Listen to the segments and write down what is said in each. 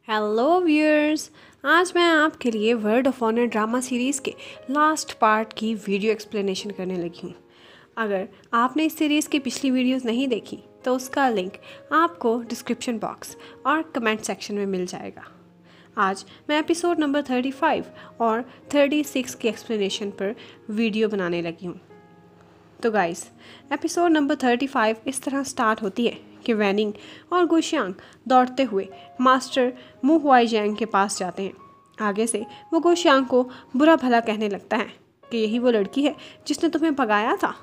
Hello viewers. आज मैं आपके लिए Word of Honor drama series के लास्ट पार्ट की वीडियो एक्सप्लेनेशन करने लगी हूँ। अगर आपने इस सीरीज़ की पिछली वीडियोस नहीं देखी तो उसका लिंक आपको डिस्क्रिप्शन बॉक्स और कमेंट सेक्शन में मिल जाएगा। आज मैं एपिसोड नंबर 35 और 36 की एक्सप्लेनेशन पर वीडियो बनाने लगी हूँ। तो गाइस, एपिसोड नंबर 35 इस तरह स्टार्ट होती है कि वैनिंग और गुशियांग दौड़ते हुए मास्टर मू हुआईजैंग के पास जाते हैं। आगे से वो गुशियांग को बुरा भला कहने लगता है कि यही वो लड़की है जिसने तुम्हें भगाया था।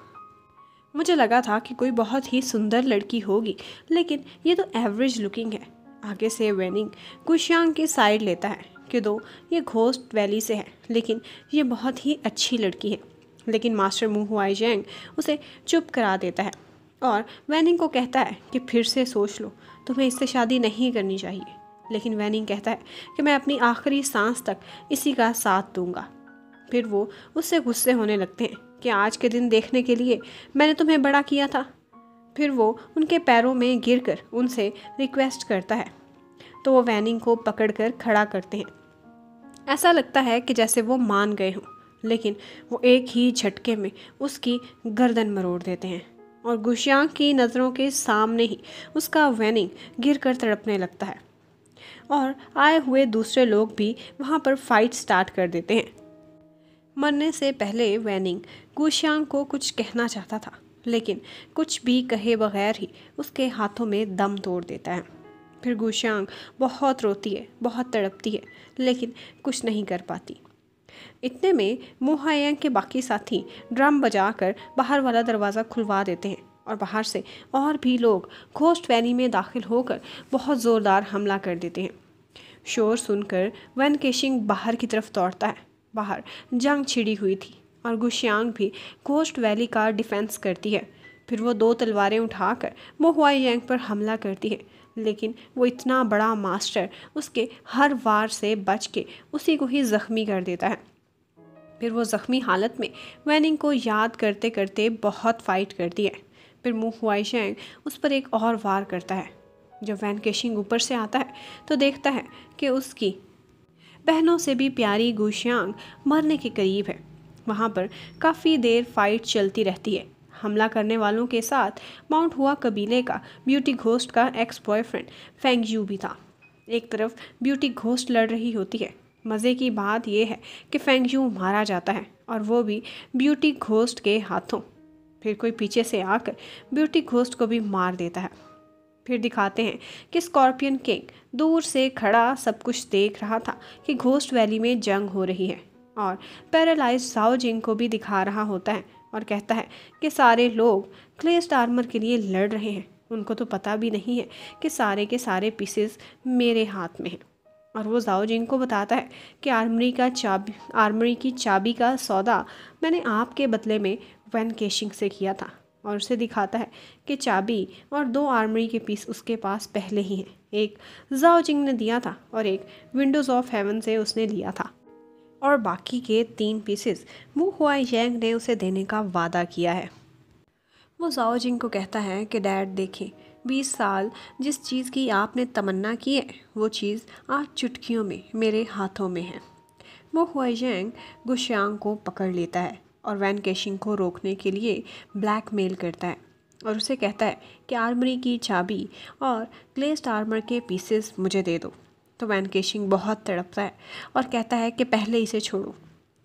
मुझे लगा था कि कोई बहुत ही सुंदर लड़की होगी, लेकिन ये तो एवरेज लुकिंग है। आगे से वैनिंग गुशियांग की साइड लेता है कि दो ये घोस्ट वैली से है, लेकिन ये बहुत ही अच्छी लड़की है। लेकिन मास्टर मू हुआईजैंग उसे चुप करा देता है और वैनिंग को कहता है कि फिर से सोच लो, तुम्हें इससे शादी नहीं करनी चाहिए। लेकिन वैनिंग कहता है कि मैं अपनी आखिरी सांस तक इसी का साथ दूंगा। फिर वो उससे गुस्से होने लगते हैं कि आज के दिन देखने के लिए मैंने तुम्हें बड़ा किया था। फिर वो उनके पैरों में गिरकर उनसे रिक्वेस्ट करता है, तो वो वैनिंग को पकड़कर खड़ा करते हैं। ऐसा लगता है कि जैसे वो मान गए हों, लेकिन वो एक ही झटके में उसकी गर्दन मरोड़ देते हैं और गुशियांग की नज़रों के सामने ही उसका वैनिंग गिरकर तड़पने लगता है और आए हुए दूसरे लोग भी वहाँ पर फाइट स्टार्ट कर देते हैं। मरने से पहले वैनिंग गुशियांग को कुछ कहना चाहता था, लेकिन कुछ भी कहे बगैर ही उसके हाथों में दम तोड़ देता है। फिर गुशियांग बहुत रोती है, बहुत तड़पती है, लेकिन कुछ नहीं कर पाती। इतने में मू हुआईजैंग के बाकी साथी ड्रम बजाकर बाहर वाला दरवाज़ा खुलवा देते हैं और बाहर से और भी लोग घोस्ट वैली में दाखिल होकर बहुत ज़ोरदार हमला कर देते हैं। शोर सुनकर वैन केशिंग बाहर की तरफ दौड़ता है। बाहर जंग छिड़ी हुई थी और गुशियांग भी घोस्ट वैली का डिफेंस करती है। फिर वो दो तलवारें उठाकर मू हुआईजैंग पर हमला करती है, लेकिन वो इतना बड़ा मास्टर उसके हर वार से बच के उसी को ही ज़ख्मी कर देता है। फिर वो ज़ख्मी हालत में वैनिंग को याद करते करते बहुत फाइट करती है। फिर मू हुआईजैंग उस पर एक और वार करता है। जब वैन केशिंग ऊपर से आता है तो देखता है कि उसकी बहनों से भी प्यारी गुशियांग मरने के करीब है। वहाँ पर काफ़ी देर फाइट चलती रहती है। हमला करने वालों के साथ माउंट हुआ कबीले का ब्यूटी घोस्ट का एक्स बॉयफ्रेंड फेंगजू भी था। एक तरफ ब्यूटी घोस्ट लड़ रही होती है। मज़े की बात यह है कि फेंगजू मारा जाता है और वो भी ब्यूटी घोस्ट के हाथों। फिर कोई पीछे से आकर ब्यूटी घोस्ट को भी मार देता है। फिर दिखाते हैं कि स्कॉर्पियन किंग दूर से खड़ा सब कुछ देख रहा था कि घोस्ट वैली में जंग हो रही है और पैरालाइज्ड जाओ जिंग को भी दिखा रहा होता है और कहता है कि सारे लोग क्लेस्ट आर्मर के लिए लड़ रहे हैं। उनको तो पता भी नहीं है कि सारे के सारे पीसेस मेरे हाथ में हैं। और वो जाओ जिंग को बताता है कि आर्मरी की चाबी का सौदा मैंने आपके बदले में वैन केशिंग से किया था। और उसे दिखाता है कि चाबी और दो आर्मरी के पीस उसके पास पहले ही हैं। एक जाओ जिंग ने दिया था और एक विंडोज़ ऑफ हेवन से उसने लिया था, और बाकी के 3 पीसेस मू हुआईजैंग ने उसे देने का वादा किया है। वो जाओ जिंग को कहता है कि डैड देखें, 20 साल जिस चीज़ की आपने तमन्ना की है वो चीज़ आज चुटकियों में मेरे हाथों में है। वो हुआईजैंग गुशियांग को पकड़ लेता है और वैन केशिंग को रोकने के लिए ब्लैकमेल करता है और उसे कहता है कि आर्मरी की चाबी और ग्लेज्ड आर्मर के पीसेस मुझे दे दो। तो वैन केशिंग बहुत तड़पता है और कहता है कि पहले इसे छोड़ो।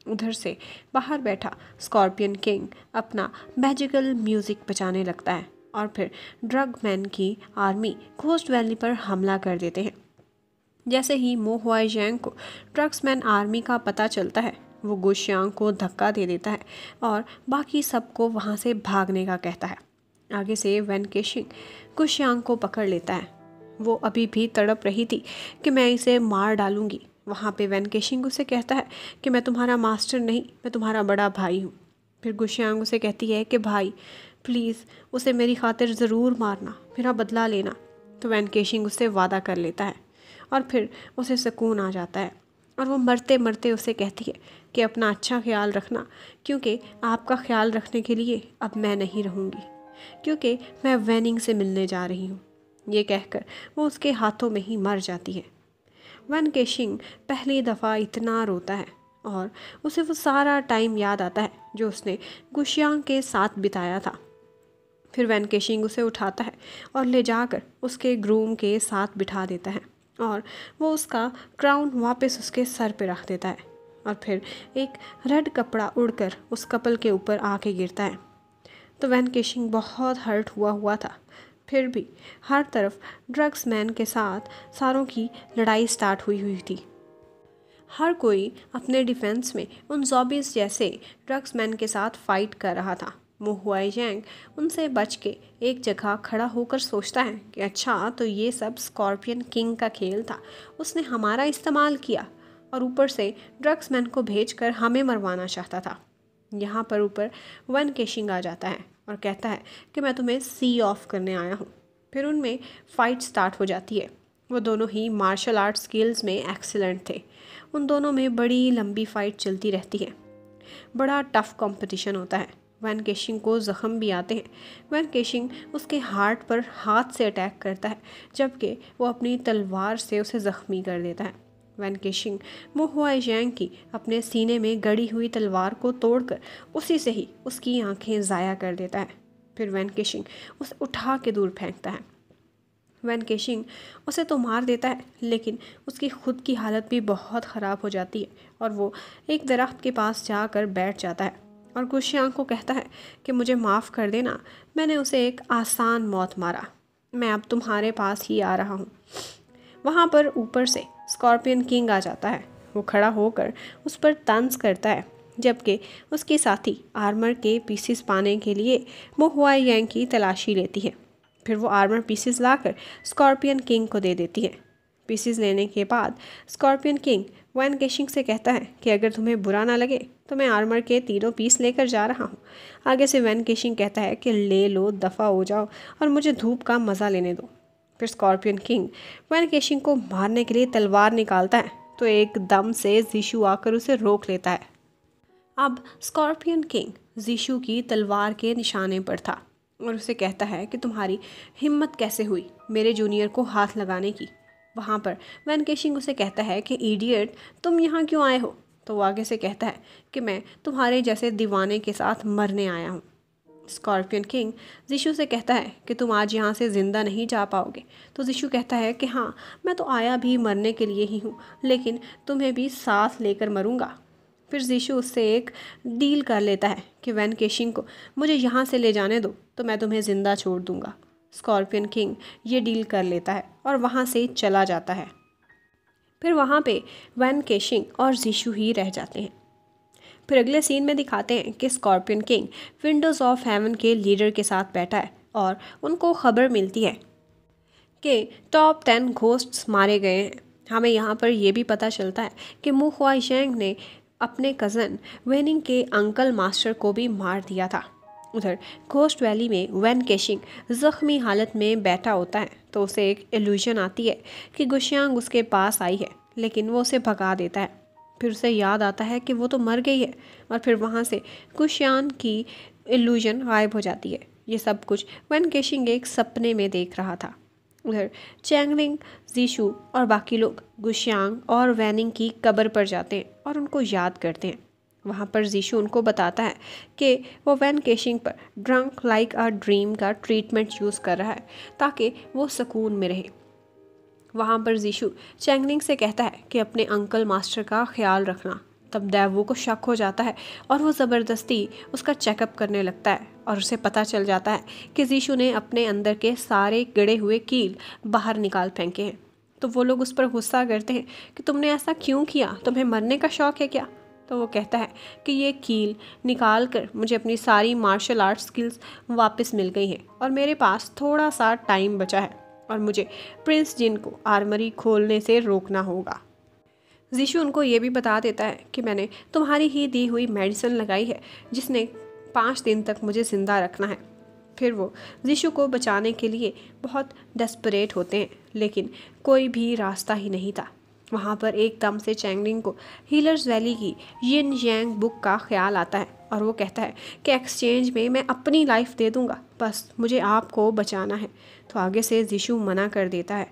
उधर से बाहर बैठा स्कॉर्पियन किंग अपना मैजिकल म्यूज़िक बजाने लगता है और फिर ड्रग मैन की आर्मी घोस्ट वैली पर हमला कर देते हैं। जैसे ही मू हुआईजैंग को ड्रग्समैन आर्मी का पता चलता है, वो गुशियांग को धक्का दे देता है और बाकी सबको वहाँ से भागने का कहता है। आगे से वैन केशिंग गुशियांग को पकड़ लेता है। वो अभी भी तड़प रही थी कि मैं इसे मार डालूंगी। वहाँ पे वैन केशिंग उसे कहता है कि मैं तुम्हारा मास्टर नहीं, मैं तुम्हारा बड़ा भाई हूँ। फिर गुशियांग उसे कहती है कि भाई प्लीज़ उसे मेरी खातिर ज़रूर मारना, मेरा बदला लेना। तो वैन केशिंग उससे वादा कर लेता है और फिर उसे सुकून आ जाता है और वो मरते मरते उसे कहती है कि अपना अच्छा ख्याल रखना, क्योंकि आपका ख्याल रखने के लिए अब मैं नहीं रहूँगी, क्योंकि मैं वैनिंग से मिलने जा रही हूँ। ये कहकर वो उसके हाथों में ही मर जाती है। वैन केशिंग पहली दफ़ा इतना रोता है और उसे वो सारा टाइम याद आता है जो उसने गुशियांग के साथ बिताया था। फिर वैन केशिंग उसे उठाता है और ले जाकर उसके ग्रूम के साथ बिठा देता है और वो उसका क्राउन वापस उसके सर पे रख देता है और फिर एक रेड कपड़ा उड़कर उस कपल के ऊपर आके गिरता है। तो वैन केशिंग बहुत हर्ट हुआ था। फिर भी हर तरफ ड्रग्स मैन के साथ सारों की लड़ाई स्टार्ट हुई थी। हर कोई अपने डिफेंस में उन ज़ॉम्बीज़ जैसे ड्रग्स मैन के साथ फाइट कर रहा था। मो हुआईजैंग उनसे बच के एक जगह खड़ा होकर सोचता है कि अच्छा, तो ये सब स्कॉर्पियन किंग का खेल था, उसने हमारा इस्तेमाल किया और ऊपर से ड्रग्स मैन को भेजकर हमें मरवाना चाहता था। यहाँ पर ऊपर वैन केशिंग आ जाता है और कहता है कि मैं तुम्हें सी ऑफ करने आया हूँ। फिर उनमें फ़ाइट स्टार्ट हो जाती है। वो दोनों ही मार्शल आर्ट स्किल्स में एक्सीलेंट थे। उन दोनों में बड़ी लंबी फ़ाइट चलती रहती है। बड़ा टफ कंपटीशन होता है। वैन केशिंग को ज़ख़म भी आते हैं। वैन केशिंग उसके हार्ट पर हाथ से अटैक करता है जबकि वो अपनी तलवार से उसे ज़ख्मी कर देता है। वैन केशिंग मो हुआईजैंग की अपने सीने में गड़ी हुई तलवार को तोड़कर उसी से ही उसकी आंखें ज़ाया कर देता है। फिर वैन केशिंग उसे उठा के दूर फेंकता है। वैन केशिंग उसे तो मार देता है लेकिन उसकी खुद की हालत भी बहुत ख़राब हो जाती है और वो एक दरख्त के पास जाकर बैठ जाता है और गुशियांग को कहता है कि मुझे माफ़ कर देना, मैंने उसे एक आसान मौत मारा, मैं अब तुम्हारे पास ही आ रहा हूँ। वहाँ पर ऊपर से स्कॉर्पियन किंग आ जाता है। वो खड़ा होकर उस पर तंज करता है जबकि उसके साथी आर्मर के पीसेस पाने के लिए मो हुआईजैंग की तलाशी लेती है। फिर वो आर्मर पीसेस लाकर स्कॉर्पियन किंग को दे देती है। पीसेस लेने के बाद स्कॉर्पियन किंग वैन केशिंग से कहता है कि अगर तुम्हें बुरा ना लगे तो मैं आर्मर के 3 पीस लेकर जा रहा हूँ। आगे से वैन केशिंग कहता है कि ले लो, दफ़ा हो जाओ और मुझे धूप का मज़ा लेने दो। फिर स्कॉर्पियन किंग वैन केशिंग को मारने के लिए तलवार निकालता है तो एकदम से जीशू आकर उसे रोक लेता है। अब स्कॉर्पियन किंग जीशू की तलवार के निशाने पर था और उसे कहता है कि तुम्हारी हिम्मत कैसे हुई मेरे जूनियर को हाथ लगाने की। वहाँ पर वैन केशिंग उसे कहता है कि इडियट, तुम यहाँ क्यों आए हो? तो वो आगे से कहता है कि मैं तुम्हारे जैसे दीवाने के साथ मरने आया हूँ। स्कॉर्पियन किंग जीशू से कहता है कि तुम आज यहाँ से ज़िंदा नहीं जा पाओगे। तो जीशू कहता है कि हाँ, मैं तो आया भी मरने के लिए ही हूँ, लेकिन तुम्हें भी साथ लेकर मरूँगा। फिर जीशू उससे एक डील कर लेता है कि वैन केशिंग को मुझे यहाँ से ले जाने दो तो मैं तुम्हें ज़िंदा छोड़ दूँगा। स्कॉर्पियन किंग ये डील कर लेता है और वहाँ से चला जाता है। फिर वहाँ पे वैन केशिंग और जीशू ही रह जाते हैं। फिर अगले सीन में दिखाते हैं कि scorpion king Windows of haven के लीडर के साथ बैठा है और उनको खबर मिलती है कि टॉप 10 घोस्ट्स मारे गए हैं। हमें यहाँ पर यह भी पता चलता है कि मो हुआईजैंग ने अपने कज़न वेनिंग के अंकल मास्टर को भी मार दिया था। उधर घोस्ट वैली में वैन केशिंग ज़ख्मी हालत में बैठा होता है तो उसे एक इल्यूजन आती है कि गुशियांग उसके पास आई है, लेकिन वो उसे भगा देता है। फिर उसे याद आता है कि वो तो मर गई है और फिर वहाँ से गुशियांग की इल्यूजन गायब हो जाती है। ये सब कुछ वैन केशिंग एक सपने में देख रहा था। उधर चैंगलिंग, जीशू और बाकी लोग गुशियांग और वैनिंग की कब्र पर जाते हैं और उनको याद करते हैं। वहाँ पर जीशू उनको बताता है कि वो वैन केशिंग पर ड्रंक लाइक अ ड्रीम का ट्रीटमेंट यूज़ कर रहा है ताकि वो सुकून में रहे। वहाँ पर जीशू चैंगलिंग से कहता है कि अपने अंकल मास्टर का ख्याल रखना। तब दैवो को शक हो जाता है और वो ज़बरदस्ती उसका चेकअप करने लगता है और उसे पता चल जाता है कि जीशू ने अपने अंदर के सारे गड़े हुए कील बाहर निकाल फेंके हैं। तो वो लोग उस पर गुस्सा करते हैं कि तुमने ऐसा क्यों किया, तुम्हें मरने का शौक़ है क्या? तो वो कहता है कि ये कील निकाल कर मुझे अपनी सारी मार्शल आर्ट स्किल्स वापस मिल गई हैं और मेरे पास थोड़ा सा टाइम बचा है और मुझे प्रिंस जिन को आर्मरी खोलने से रोकना होगा। जीशू उनको ये भी बता देता है कि मैंने तुम्हारी ही दी हुई मेडिसिन लगाई है जिसने 5 दिन तक मुझे ज़िंदा रखना है। फिर वो जीशू को बचाने के लिए बहुत डेस्परेट होते हैं लेकिन कोई भी रास्ता ही नहीं था। वहाँ पर एकदम से चैंगलिंग को हीलर्स वैली की यिन यांग बुक का ख्याल आता है और वो कहता है कि एक्सचेंज में मैं अपनी लाइफ दे दूँगा, बस मुझे आपको बचाना है। तो आगे से जीशू मना कर देता है।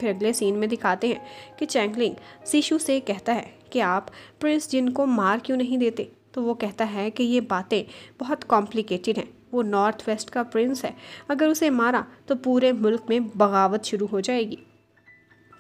फिर अगले सीन में दिखाते हैं कि चैंगलिंग जीशू से कहता है कि आप प्रिंस जिन को मार क्यों नहीं देते। तो वो कहता है कि ये बातें बहुत कॉम्प्लिकेटेड हैं, वो नॉर्थ वेस्ट का प्रिंस है, अगर उसे मारा तो पूरे मुल्क में बगावत शुरू हो जाएगी।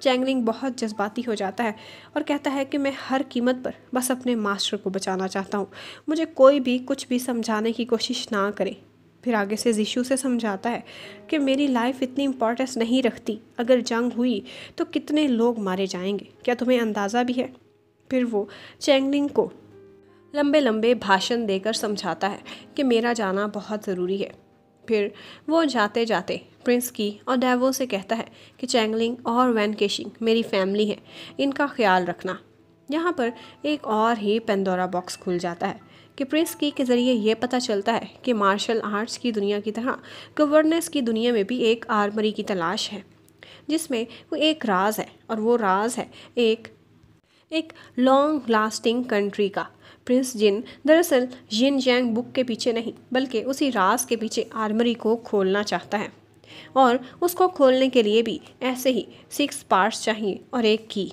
चैंगलिंग बहुत जज्बाती हो जाता है और कहता है कि मैं हर कीमत पर बस अपने मास्टर को बचाना चाहता हूँ, मुझे कोई भी कुछ भी समझाने की कोशिश ना करे। फिर आगे से जीशू से समझाता है कि मेरी लाइफ इतनी इम्पोर्टेंस नहीं रखती, अगर जंग हुई तो कितने लोग मारे जाएंगे, क्या तुम्हें अंदाज़ा भी है। फिर वो चैंगलिंग को लंबे लंबे भाषण देकर समझाता है कि मेरा जाना बहुत ज़रूरी है। फिर वो जाते जाते प्रिंस की और डेवो से कहता है कि चैंगलिंग और वैन केशिंग मेरी फैमिली है, इनका ख्याल रखना। यहाँ पर एक और ही पेंडोरा बॉक्स खुल जाता है कि प्रिंस की के ज़रिए ये पता चलता है कि मार्शल आर्ट्स की दुनिया की तरह गवर्नेंस की दुनिया में भी एक आर्मरी की तलाश है, जिसमें वो एक राज है, और वो राज है एक लॉन्ग लास्टिंग कंट्री का। प्रिंस जिन दरअसल जिन जैंग बुक के पीछे नहीं, बल्कि उसी राज के पीछे आर्मरी को खोलना चाहता है, और उसको खोलने के लिए भी ऐसे ही 6 पार्ट्स चाहिए और एक की।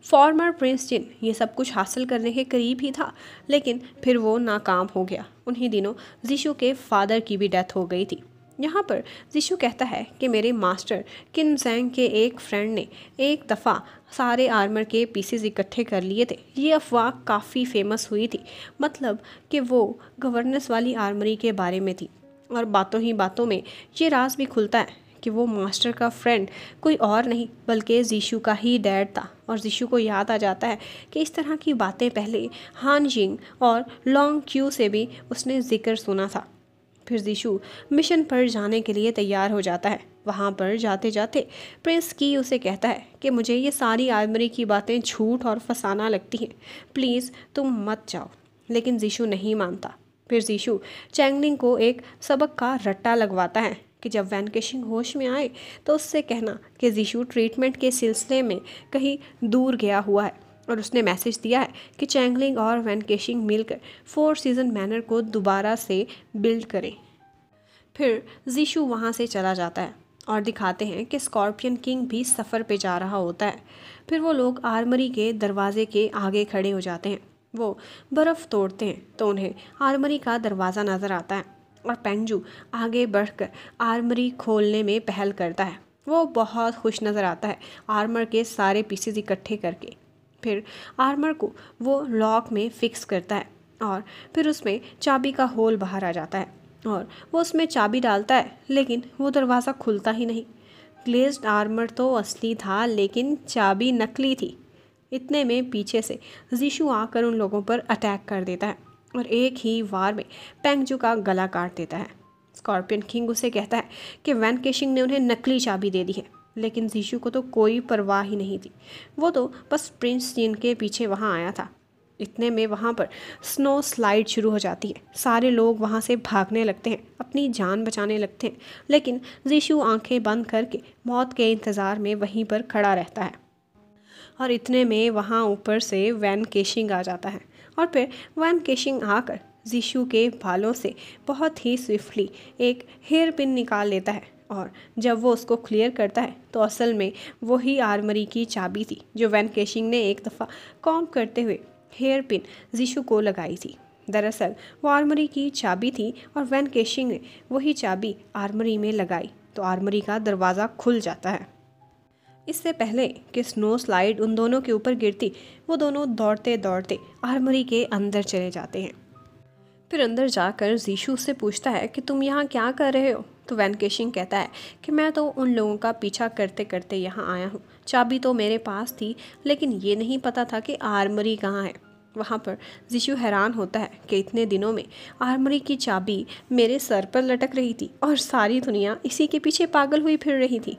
फॉर्मर प्रिंस जिन ये सब कुछ हासिल करने के करीब ही था, लेकिन फिर वो नाकाम हो गया। उन्हीं दिनों जीशू के फादर की भी डेथ हो गई थी। यहाँ पर जीशू कहता है कि मेरे मास्टर किन जैंग के एक फ्रेंड ने एक दफ़ा सारे आर्मर के पीसेस इकट्ठे कर लिए थे। ये अफवाह काफ़ी फेमस हुई थी, मतलब कि वो गवर्नेंस वाली आर्मरी के बारे में थी। और बातों ही बातों में ये राज भी खुलता है कि वो मास्टर का फ्रेंड कोई और नहीं बल्कि जीशू का ही डैड था। और जीशू को याद आ जाता है कि इस तरह की बातें पहले हान जिंग और लॉन्ग क्यू से भी उसने जिक्र सुना था। फिर जीशू मिशन पर जाने के लिए तैयार हो जाता है। वहाँ पर जाते जाते प्रिंस की उसे कहता है कि मुझे ये सारी आर्मरी की बातें झूठ और फसाना लगती हैं, प्लीज़ तुम मत जाओ। लेकिन जीशू नहीं मानता। फिर जीशू चैंगलिंग को एक सबक का रट्टा लगवाता है कि जब वैन केशिंग होश में आए तो उससे कहना कि जीशू ट्रीटमेंट के सिलसिले में कहीं दूर गया हुआ है, और उसने मैसेज दिया है कि चैंगलिंग और वैन केशिंग मिलकर 4 सीज़न मैनर को दोबारा से बिल्ड करें। फिर जीशू वहाँ से चला जाता है और दिखाते हैं कि स्कॉर्पियन किंग भी सफ़र पे जा रहा होता है। फिर वो लोग आर्मरी के दरवाजे के आगे खड़े हो जाते हैं। वो बर्फ़ तोड़ते हैं तो उन्हें आर्मरी का दरवाज़ा नज़र आता है, और पेंगजू आगे बढ़कर आर्मरी खोलने में पहल करता है। वो बहुत खुश नज़र आता है आर्मर के सारे पीसेस इकट्ठे करके। फिर आर्मर को वो लॉक में फिक्स करता है, और फिर उसमें चाबी का होल बाहर आ जाता है, और वो उसमें चाबी डालता है, लेकिन वो दरवाज़ा खुलता ही नहीं। ग्लेज्ड आर्मर तो असली था, लेकिन चाबी नकली थी। इतने में पीछे से जीशू आकर उन लोगों पर अटैक कर देता है, और एक ही वार में पेंगजू का गला काट देता है। स्कॉर्पियन किंग उसे कहता है कि वैन केशिंग ने उन्हें नकली चाबी दे दी है, लेकिन जीशू को तो कोई परवाह ही नहीं थी। वो तो बस प्रिंस जिन के पीछे वहाँ आया था। इतने में वहाँ पर स्नो स्लाइड शुरू हो जाती है। सारे लोग वहाँ से भागने लगते हैं, अपनी जान बचाने लगते हैं, लेकिन जीशू आंखें बंद करके मौत के इंतज़ार में वहीं पर खड़ा रहता है। और इतने में वहाँ ऊपर से वैन केशिंग आ जाता है, और फिर वैन केशिंग आकर जीशू के बालों से बहुत ही स्विफ्टली एक हेयर पिन निकाल लेता है। और जब वो उसको क्लियर करता है तो असल में वही आर्मरी की चाबी थी जो वैन केशिंग ने एक दफ़ा कॉम्ब करते हुए हेयर पिन जीशू को लगाई थी। दरअसल वो आर्मरी की चाबी थी, और वैन केशिंग ने वही चाबी आर्मरी में लगाई तो आर्मरी का दरवाज़ा खुल जाता है। इससे पहले कि स्नो स्लाइड उन दोनों के ऊपर गिरती, वो दोनों दौड़ते दौड़ते आर्मरी के अंदर चले जाते हैं। फिर अंदर जाकर जीशू उससे पूछता है कि तुम यहाँ क्या कर रहे हो। तो वैन केशिंग कहता है कि मैं तो उन लोगों का पीछा करते करते यहाँ आया हूँ, चाबी तो मेरे पास थी, लेकिन ये नहीं पता था कि आर्मरी कहाँ है। वहाँ पर जीशू हैरान होता है कि इतने दिनों में आर्मरी की चाबी मेरे सर पर लटक रही थी और सारी दुनिया इसी के पीछे पागल हुई फिर रही थी।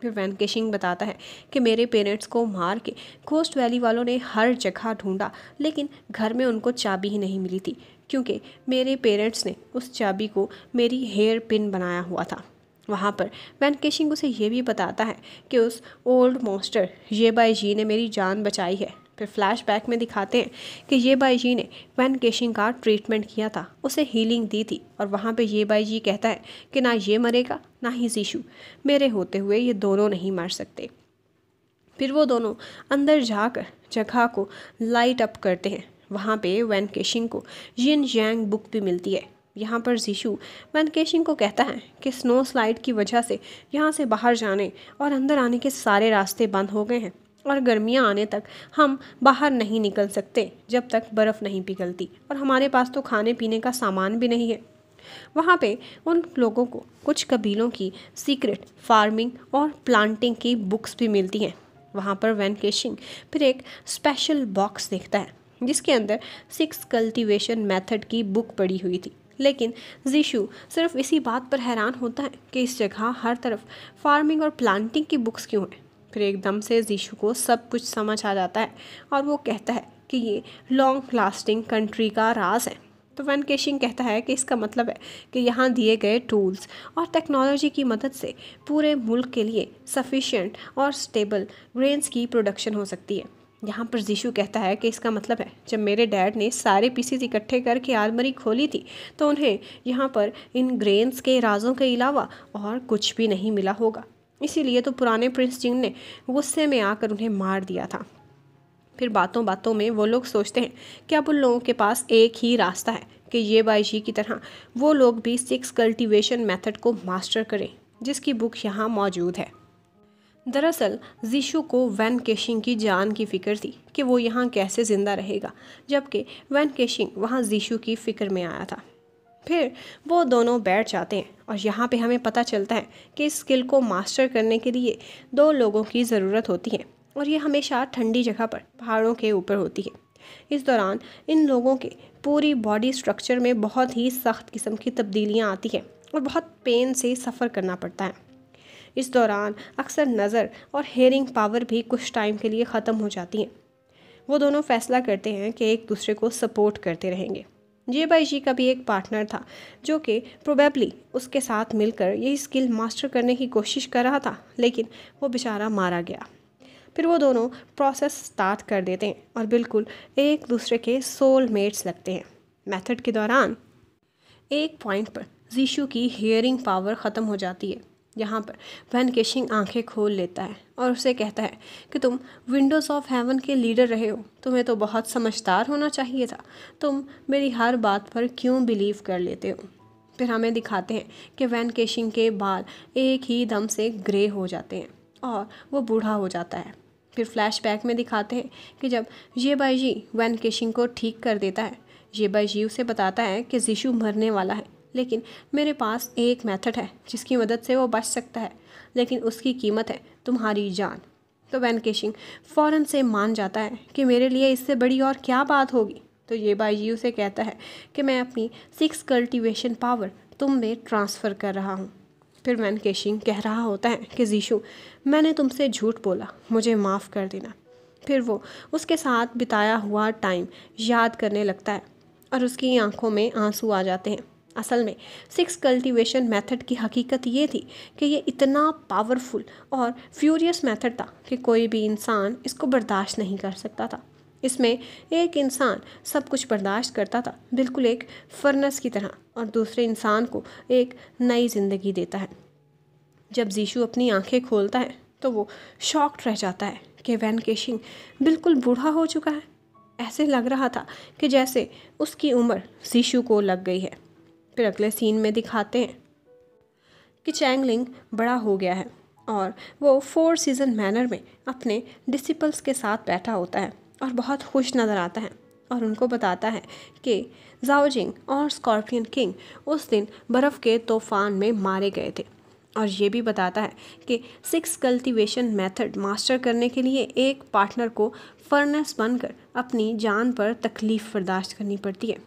फिर वैन केशिंग बताता है कि मेरे पेरेंट्स को मार के कोस्ट वैली वालों ने हर जगह ढूंढा, लेकिन घर में उनको चाबी ही नहीं मिली थी, क्योंकि मेरे पेरेंट्स ने उस चाबी को मेरी हेयर पिन बनाया हुआ था। वहाँ पर वैन केशिंग उसे ये भी बताता है कि उस ओल्ड मास्टर ये बाई जी ने मेरी जान बचाई है, फिर फ्लैशबैक में दिखाते हैं कि ये बाई जी ने वैन केशिंग का ट्रीटमेंट किया था, उसे हीलिंग दी थी, और वहाँ पे ये बाई जी कहता है कि ना ये मरेगा ना ही जीशू, मेरे होते हुए ये दोनों नहीं मर सकते। फिर वो दोनों अंदर जाकर जगह को लाइट अप करते हैं। वहाँ पे वैन केशिंग को यिन यांग बुक भी मिलती है। यहाँ पर जीशू वैन केशिंग को कहता है कि स्नो स्लाइड की वजह से यहाँ से बाहर जाने और अंदर आने के सारे रास्ते बंद हो गए हैं, और गर्मियाँ आने तक हम बाहर नहीं निकल सकते जब तक बर्फ़ नहीं पिघलती, और हमारे पास तो खाने पीने का सामान भी नहीं है। वहाँ पे उन लोगों को कुछ कबीलों की सीक्रेट फार्मिंग और प्लांटिंग की बुक्स भी मिलती हैं। वहाँ पर वैन केशिंग फिर एक स्पेशल बॉक्स देखता है जिसके अंदर 6 कल्टीवेशन मेथड की बुक पड़ी हुई थी, लेकिन जीशू सिर्फ इसी बात पर हैरान होता है कि इस जगह हर तरफ फार्मिंग और प्लांटिंग की बुक्स क्यों हैं। फिर एकदम से जीशू को सब कुछ समझ आ जाता है और वो कहता है कि ये लॉन्ग लास्टिंग कंट्री का राज है। तो वैन केशिंग कहता है कि इसका मतलब है कि यहाँ दिए गए टूल्स और टेक्नोलॉजी की मदद से पूरे मुल्क के लिए सफिशिएंट और स्टेबल ग्रेन्स की प्रोडक्शन हो सकती है। यहाँ पर जीशू कहता है कि इसका मतलब है जब मेरे डैड ने सारे पीसेस इकट्ठे करके आलमारी खोली थी तो उन्हें यहाँ पर इन ग्रेन्स के राजों के अलावा और कुछ भी नहीं मिला होगा, इसीलिए तो पुराने प्रिंस जिंग ने गुस्से में आकर उन्हें मार दिया था। फिर बातों बातों में वो लोग सोचते हैं कि अब उन लोगों के पास एक ही रास्ता है कि ये बाई जी की तरह वो लोग भी 6 कल्टीवेशन मेथड को मास्टर करें, जिसकी बुक यहाँ मौजूद है। दरअसल जीशू को वैन केशिंग की जान की फ़िक्र थी कि वो यहाँ कैसे ज़िंदा रहेगा, जबकि वैन केशिंग वहाँ जीशू की फ़िक्र में आया था। फिर वो दोनों बैठ जाते हैं और यहाँ पे हमें पता चलता है कि इस स्किल को मास्टर करने के लिए 2 लोगों की ज़रूरत होती है, और ये हमेशा ठंडी जगह पर पहाड़ों के ऊपर होती है। इस दौरान इन लोगों के पूरी बॉडी स्ट्रक्चर में बहुत ही सख्त किस्म की तब्दीलियाँ आती हैं और बहुत पेन से सफ़र करना पड़ता है। इस दौरान अक्सर नज़र और हेयरिंग पावर भी कुछ टाइम के लिए ख़त्म हो जाती हैं। वो दोनों फैसला करते हैं कि एक दूसरे को सपोर्ट करते रहेंगे। जे बाई जी का भी एक पार्टनर था जो कि प्रोबेबली उसके साथ मिलकर यही स्किल मास्टर करने की कोशिश कर रहा था, लेकिन वो बेचारा मारा गया। फिर वो दोनों प्रोसेस स्टार्ट कर देते हैं और बिल्कुल एक दूसरे के सोलमेट्स लगते हैं। मेथड के दौरान एक पॉइंट पर जीशू की हियरिंग पावर ख़त्म हो जाती है। यहाँ पर वैन केशिंग आंखें खोल लेता है और उसे कहता है कि तुम विंडोज़ ऑफ हेवन के लीडर रहे हो, तुम्हें तो बहुत समझदार होना चाहिए था, तुम मेरी हर बात पर क्यों बिलीव कर लेते हो। फिर हमें दिखाते हैं कि वैन केशिंग के बाल एक ही दम से ग्रे हो जाते हैं और वो बूढ़ा हो जाता है। फिर फ्लैशबैक में दिखाते हैं कि जब ये बाई जी वैन केशिंग को ठीक कर देता है, ये बाई जी उसे बताता है कि जीशू मरने वाला है, लेकिन मेरे पास एक मेथड है जिसकी मदद से वो बच सकता है, लेकिन उसकी कीमत है तुम्हारी जान। तो वैन केशिंग फ़ौरन से मान जाता है कि मेरे लिए इससे बड़ी और क्या बात होगी। तो ये बाई जी उसे कहता है कि मैं अपनी 6 कल्टीवेशन पावर तुम में ट्रांसफ़र कर रहा हूँ। फिर वैन केशिंग कह रहा होता है कि जीशू मैंने तुमसे झूठ बोला, मुझे माफ़ कर देना। फिर वो उसके साथ बिताया हुआ टाइम याद करने लगता है और उसकी आंखों में आंसू आ जाते हैं। असल में 6 कल्टीवेशन मेथड की हकीकत ये थी कि ये इतना पावरफुल और फ्यूरियस मेथड था कि कोई भी इंसान इसको बर्दाश्त नहीं कर सकता था। इसमें एक इंसान सब कुछ बर्दाश्त करता था, बिल्कुल एक फर्नेस की तरह, और दूसरे इंसान को एक नई ज़िंदगी देता है। जब जीशू अपनी आंखें खोलता है तो वो शॉक्ड रह जाता है कि वैन केशिंग बिल्कुल बूढ़ा हो चुका है। ऐसे लग रहा था कि जैसे उसकी उम्र जीशू को लग गई है। फिर अगले सीन में दिखाते हैं कि चैंगलिंग बड़ा हो गया है और वो 4 सीज़न मैनर में अपने डिसिपल्स के साथ बैठा होता है और बहुत खुश नज़र आता है और उनको बताता है कि जाओजिंग और स्कॉर्पियन किंग उस दिन बर्फ़ के तूफान में मारे गए थे, और ये भी बताता है कि 6 कल्टीवेशन मेथड मास्टर करने के लिए एक पार्टनर को फर्नेस बनकर अपनी जान पर तकलीफ़ बर्दाश्त करनी पड़ती है।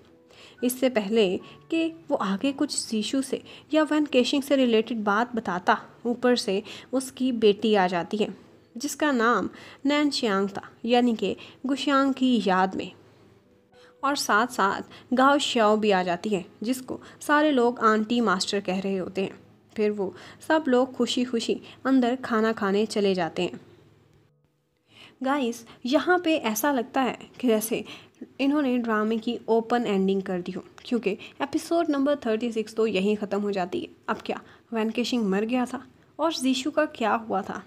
इससे पहले कि वो आगे कुछ जीशू से या वैन केशिंग से रिलेटेड बात बताता, ऊपर से उसकी बेटी आ जाती है जिसका नाम नैनशियांग था, यानी कि गुशियांग की याद में, और साथ साथ गाओ श्याओ भी आ जाती है जिसको सारे लोग आंटी मास्टर कह रहे होते हैं। फिर वो सब लोग खुशी खुशी अंदर खाना खाने चले जाते हैं। गाइस यहाँ पे ऐसा लगता है कि जैसे इन्होंने ड्रामे की ओपन एंडिंग कर दी हो, क्योंकि एपिसोड नंबर 36 तो यहीं ख़त्म हो जाती है। अब क्या वैनकेशिंग मर गया था और जीशू का क्या हुआ था?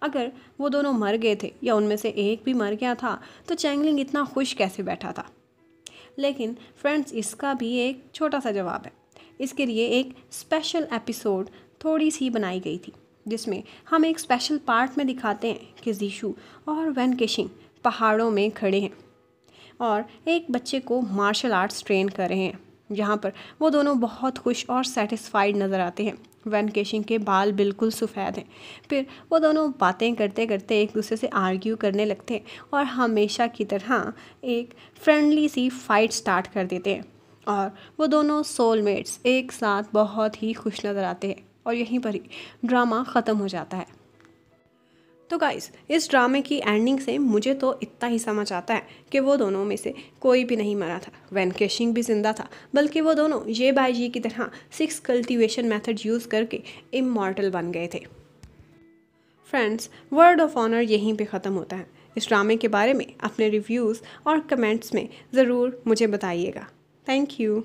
अगर वो दोनों मर गए थे या उनमें से एक भी मर गया था तो चैंगलिंग इतना खुश कैसे बैठा था? लेकिन फ्रेंड्स, इसका भी एक छोटा सा जवाब है। इसके लिए एक स्पेशल एपिसोड थोड़ी सी बनाई गई थी, जिसमें हम एक स्पेशल पार्ट में दिखाते हैं कि जीशू और वैनकेशिंग पहाड़ों में खड़े हैं और एक बच्चे को मार्शल आर्ट्स ट्रेन कर रहे हैं, जहाँ पर वो दोनों बहुत खुश और सेटिस्फाइड नज़र आते हैं। वैनकेशिंग के बाल बिल्कुल सफ़ेद हैं। फिर वो दोनों बातें करते करते एक दूसरे से आर्ग्यू करने लगते हैं और हमेशा की तरह एक फ्रेंडली सी फाइट स्टार्ट कर देते हैं और वो दोनों सोलमेट्स एक साथ बहुत ही खुश नज़र आते हैं और यहीं पर ही ड्रामा ख़त्म हो जाता है। तो गाइस, इस ड्रामे की एंडिंग से मुझे तो इतना ही समझ आता है कि वो दोनों में से कोई भी नहीं मरा था। वैनकेशिंग भी जिंदा था, बल्कि वो दोनों ये बाई जी की तरह 6 कल्टीवेशन मेथड यूज़ करके इमॉर्टल बन गए थे। फ्रेंड्स, वर्ड ऑफ ऑनर यहीं पे ख़त्म होता है। इस ड्रामे के बारे में अपने रिव्यूज़ और कमेंट्स में ज़रूर मुझे बताइएगा। Thank you.